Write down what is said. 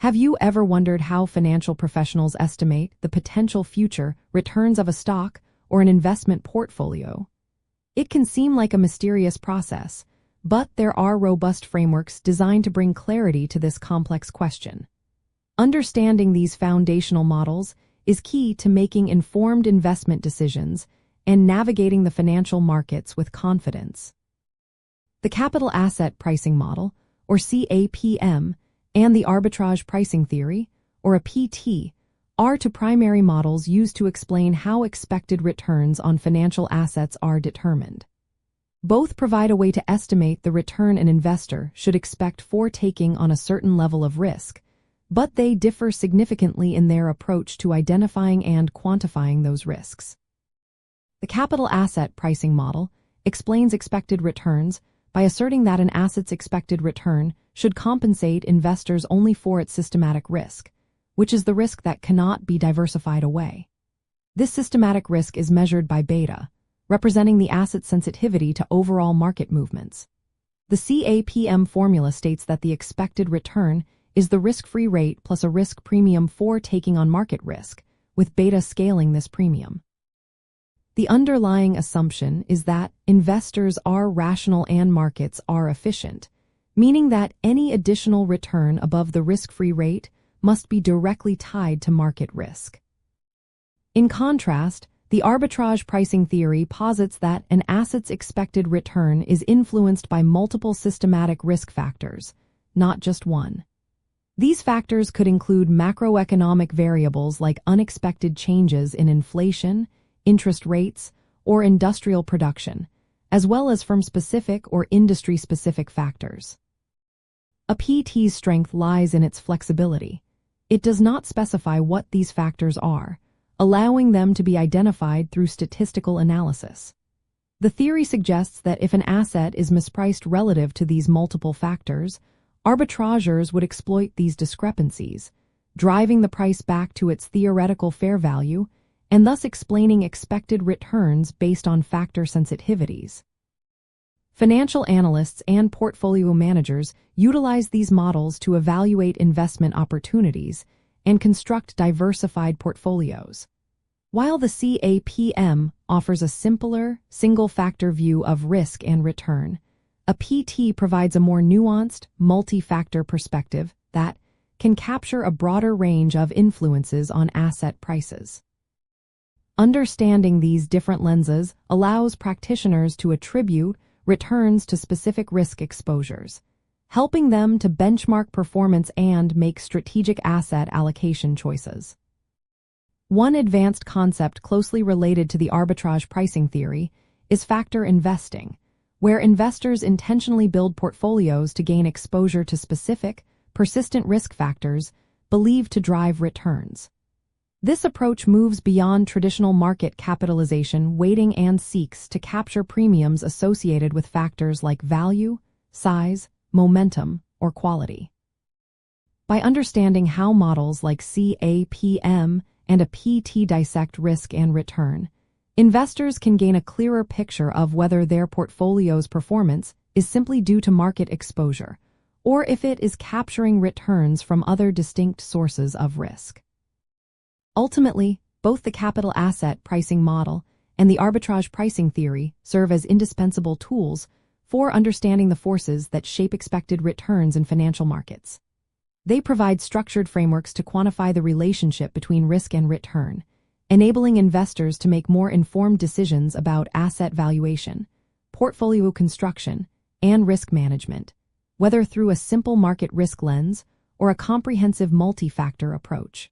Have you ever wondered how financial professionals estimate the potential future returns of a stock or an investment portfolio? It can seem like a mysterious process, but there are robust frameworks designed to bring clarity to this complex question. Understanding these foundational models is key to making informed investment decisions and navigating the financial markets with confidence. The Capital Asset Pricing Model, or CAPM, and the Arbitrage Pricing Theory, or APT, are two primary models used to explain how expected returns on financial assets are determined. Both provide a way to estimate the return an investor should expect for taking on a certain level of risk, but they differ significantly in their approach to identifying and quantifying those risks. The Capital Asset Pricing Model explains expected returns by asserting that an asset's expected return should compensate investors only for its systematic risk, which is the risk that cannot be diversified away. This systematic risk is measured by beta, representing the asset's sensitivity to overall market movements. The CAPM formula states that the expected return is the risk-free rate plus a risk premium for taking on market risk, with beta scaling this premium. The underlying assumption is that investors are rational and markets are efficient, meaning that any additional return above the risk-free rate must be directly tied to market risk. In contrast, the arbitrage pricing theory posits that an asset's expected return is influenced by multiple systematic risk factors, not just one. These factors could include macroeconomic variables like unexpected changes in inflation, interest rates, or industrial production, as well as firm-specific or industry-specific factors. APT's strength lies in its flexibility. It does not specify what these factors are, allowing them to be identified through statistical analysis. The theory suggests that if an asset is mispriced relative to these multiple factors, arbitrageurs would exploit these discrepancies, driving the price back to its theoretical fair value and thus explaining expected returns based on factor sensitivities. Financial analysts and portfolio managers utilize these models to evaluate investment opportunities and construct diversified portfolios. While the CAPM offers a simpler, single-factor view of risk and return, APT provides a more nuanced, multi-factor perspective that can capture a broader range of influences on asset prices. Understanding these different lenses allows practitioners to attribute returns to specific risk exposures, helping them to benchmark performance and make strategic asset allocation choices. One advanced concept closely related to the arbitrage pricing theory is factor investing, where investors intentionally build portfolios to gain exposure to specific, persistent risk factors believed to drive returns. This approach moves beyond traditional market capitalization weighting and seeks to capture premiums associated with factors like value, size, momentum, or quality. By understanding how models like CAPM and APT dissect risk and return, investors can gain a clearer picture of whether their portfolio's performance is simply due to market exposure, or if it is capturing returns from other distinct sources of risk. Ultimately, both the capital asset pricing model and the arbitrage pricing theory serve as indispensable tools for understanding the forces that shape expected returns in financial markets. They provide structured frameworks to quantify the relationship between risk and return, enabling investors to make more informed decisions about asset valuation, portfolio construction, and risk management, whether through a simple market risk lens or a comprehensive multi-factor approach.